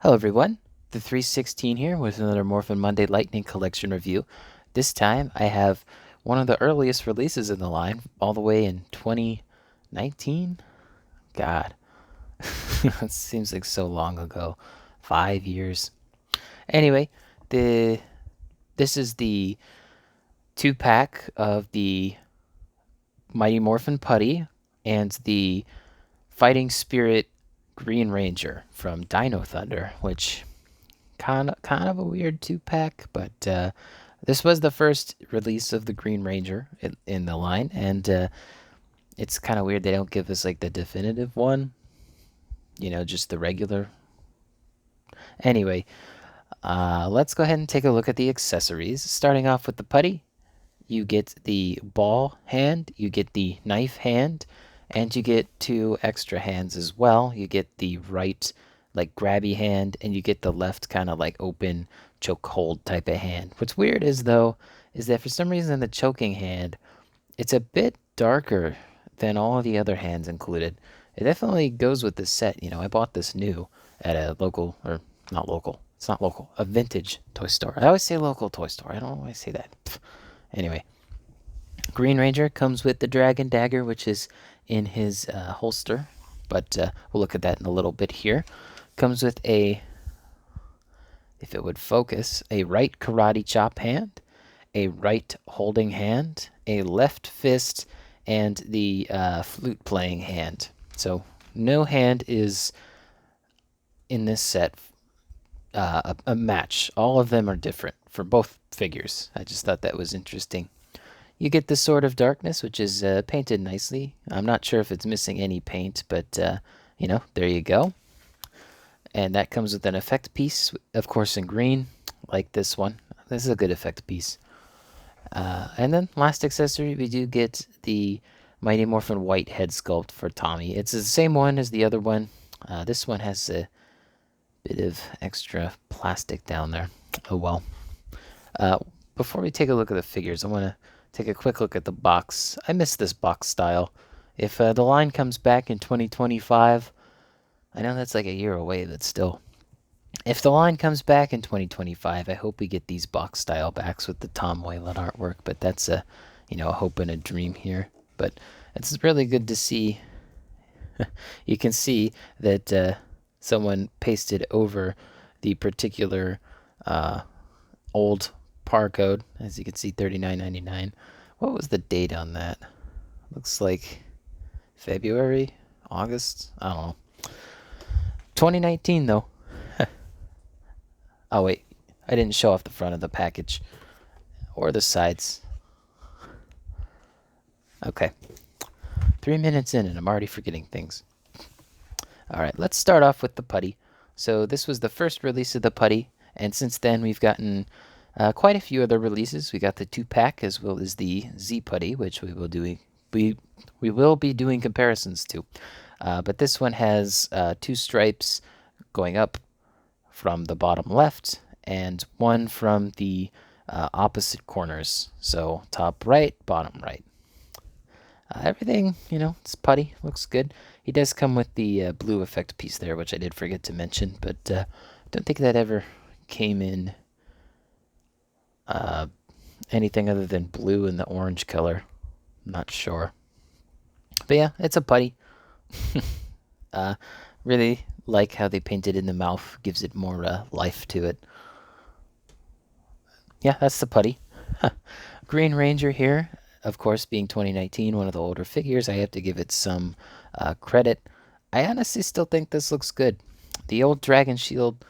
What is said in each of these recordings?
Hello everyone, the 316 here with another Morphin Monday Lightning Collection review. This time I have one of the earliest releases in the line, all the way in 2019? God, it seems like so long ago. 5 years. Anyway, the this is the 2-pack of the Mighty Morphin Putty and the Fighting Spirit Green Ranger from Dino Thunder, which kind of a weird 2-pack, but this was the first release of the Green Ranger in the line, and it's kind of weird they don't give us like the definitive one, just the regular. Anyway, let's go ahead and take a look at the accessories. Starting off with the putty, you get the ball hand, you get the knife hand, and you get two extra hands as well. You get the right like grabby hand, and you get the left kind of like open choke hold type of hand. What's weird is that for some reason the choking hand, it's a bit darker than all the other hands included. It definitely goes with the set. I bought this new at a local, or not local. It's not local. A vintage toy store. I always say local toy store. I don't know why I say that. Anyway, Green Ranger comes with the Dragon Dagger, which is in his holster, but we'll look at that in a little bit here. Comes with a, if it would focus, a right karate chop hand, a right holding hand, a left fist, and the flute playing hand. So no hand is in this set a match. All of them are different for both figures. I just thought that was interesting. You get the Sword of Darkness, which is painted nicely. I'm not sure if it's missing any paint, but there you go. And that comes with an effect piece, of course, in green, like this one. This is a good effect piece. And then last accessory, we do get the Mighty Morphin White head sculpt for Tommy. It's the same one as the other one. This one has a bit of extra plastic down there. Oh well. Before we take a look at the figures, I want to take a quick look at the box. I miss this box style. If the line comes back in 2025, I know that's like a year away, but still. If the line comes back in 2025, I hope we get these box style backs with the Tom Whalen artwork, but that's a hope and a dream here. But it's really good to see. You can see that someone pasted over the particular old par code, as you can see, 39.99. What was the date on that? Looks like February, August. I don't know. 2019 though. Oh wait, I didn't show off the front of the package or the sides. Okay, 3 minutes in and I'm already forgetting things. All right, let's start off with the putty. So this was the first release of the putty, and since then we've gotten quite a few other releases. We got the 2-pack as well as the Z Putty, which we will be doing comparisons to. But this one has 2 stripes going up from the bottom left and one from the opposite corners. So top right, bottom right. Everything, it's putty. Looks good. He does come with the blue effect piece there, which I did forget to mention, but I don't think that ever came in anything other than blue and the orange color. I'm not sure. But yeah, it's a putty. Really like how they painted in the mouth. Gives it more life to it. Yeah, that's the putty. Green Ranger here, of course, being 2019, one of the older figures, I have to give it some credit. I honestly still think this looks good. The old Dragon Shield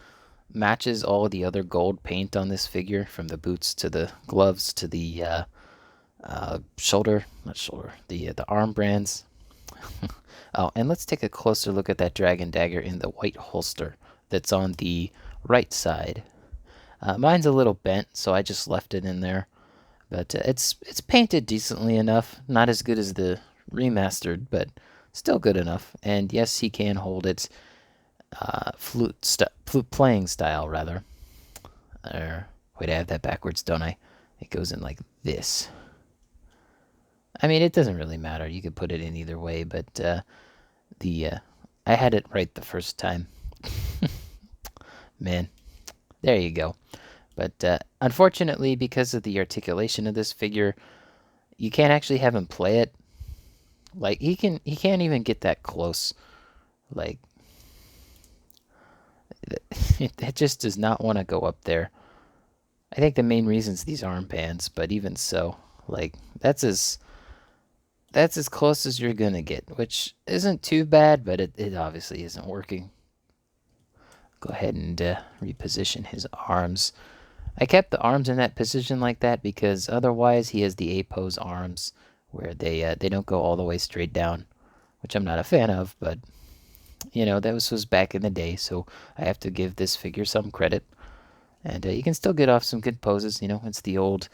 matches all the other gold paint on this figure, from the boots to the gloves to the the arm brands. Oh, and let's take a closer look at that Dragon Dagger in the white holster that's on the right side. Mine's a little bent, so I just left it in there. But it's painted decently enough. Not as good as the remastered, but still good enough. And yes, he can hold its flute playing style, rather. Wait, I have that backwards, don't I? It goes in like this. I mean, it doesn't really matter. You could put it in either way, but I had it right the first time. Man, there you go. But unfortunately, because of the articulation of this figure, you can't actually have him play it. Like he can't even get that close. Like it just does not want to go up there. I think the main reason's these arm pans, but even so, like that's as close as you're gonna get, which isn't too bad, but it obviously isn't working. Go ahead and reposition his arms. I kept the arms in that position like that because otherwise he has the A pose arms where they don't go all the way straight down, which I'm not a fan of, but you know, that was back in the day, so I have to give this figure some credit. And you can still get off some good poses. You know, it's the old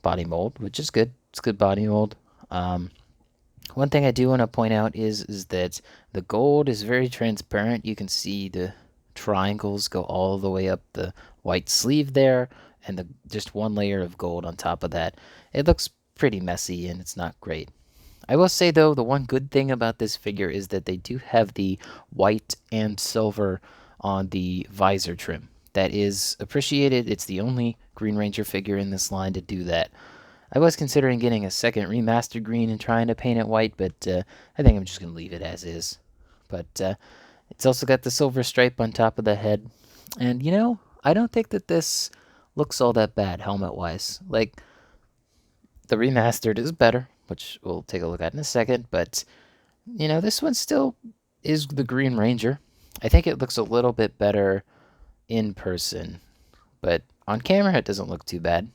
body mold, which is good. It's good body mold. One thing I do want to point out is that the gold is very transparent. You can see the triangles go all the way up the white sleeve there, and just one layer of gold on top of that. It looks pretty messy, and it's not great. I will say, though, the one good thing about this figure is that they do have the white and silver on the visor trim. That is appreciated. It's the only Green Ranger figure in this line to do that. I was considering getting a second remastered green and trying to paint it white, but I think I'm just going to leave it as is. But it's also got the silver stripe on top of the head. And, you know, I don't think that this looks all that bad helmet-wise. Like, the remastered is better, which we'll take a look at in a second, but, you know, this one still is the Green Ranger. I think it looks a little bit better in person, but on camera it doesn't look too bad.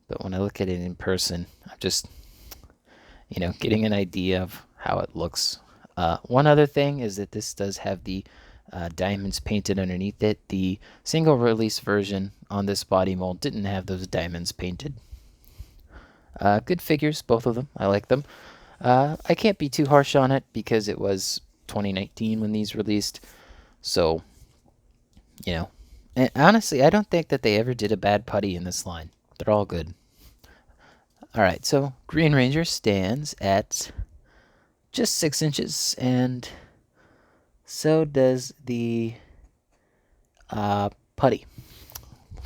But when I look at it in person, I'm just, you know, getting an idea of how it looks. One other thing is that this does have the diamonds painted underneath it. The single release version on this body mold didn't have those diamonds painted. Good figures, both of them. I like them. I can't be too harsh on it because it was 2019 when these released. So, you know, and honestly, I don't think that they ever did a bad putty in this line. They're all good. Alright, so Green Ranger stands at just 6 inches, and so does the Putty.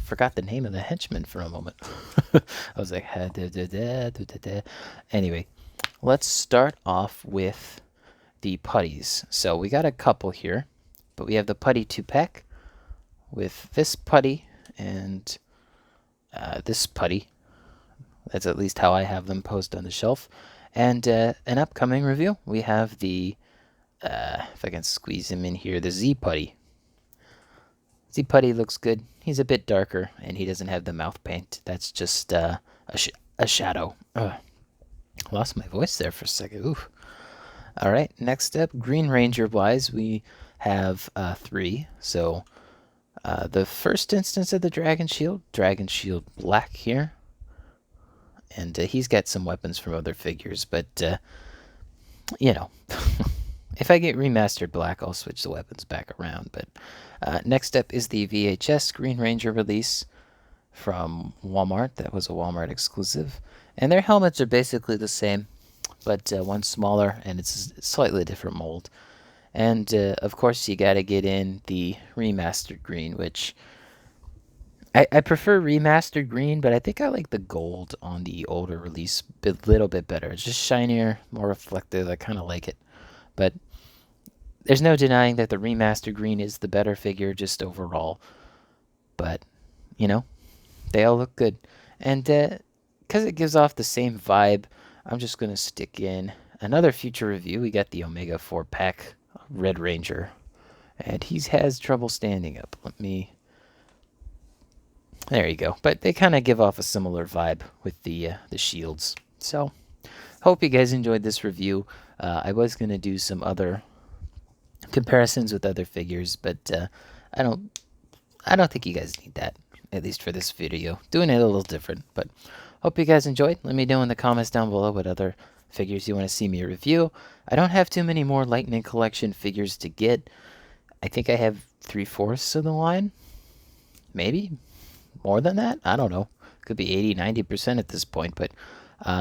Forgot the name of the henchman for a moment. I was like, anyway, let's start off with the putties. So we got a couple here, but we have the Putty 2-pack with this putty and this putty. That's at least how I have them posted on the shelf. And an upcoming review, we have the, if I can squeeze him in here, the Z Putty. Z Putty looks good. He's a bit darker, and he doesn't have the mouth paint. That's just a shadow. Lost my voice there for a second. Oof. All right, next up, Green Ranger-wise, we have 3. So the first instance of the Dragon Shield Black here. And he's got some weapons from other figures, but, you know, if I get remastered black, I'll switch the weapons back around. But next up is the VHS Green Ranger release from Walmart. That was a Walmart exclusive. And their helmets are basically the same, but one's smaller, and it's a slightly different mold. And, of course, you got to get in the remastered green, which I prefer remastered green, but I think I like the gold on the older release a little bit better. It's just shinier, more reflective. I kind of like it. But there's no denying that the remastered green is the better figure just overall. But, you know, they all look good. And because it gives off the same vibe, I'm just going to stick in another future review. We got the Omega 4-pack Red Ranger. And he has trouble standing up. There you go. But they kind of give off a similar vibe with the shields. So, hope you guys enjoyed this review. I was going to do some other comparisons with other figures, but I don't think you guys need that, at least for this video. Doing it a little different, but hope you guys enjoyed. Let me know in the comments down below what other figures you want to see me review. I don't have too many more Lightning Collection figures to get. I think I have 3/4 of the line. Maybe more than that? I don't know. Could be 80-90% at this point, but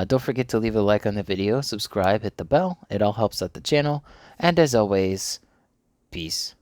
don't forget to leave a like on the video, subscribe, hit the bell. It all helps out the channel. And as always, peace.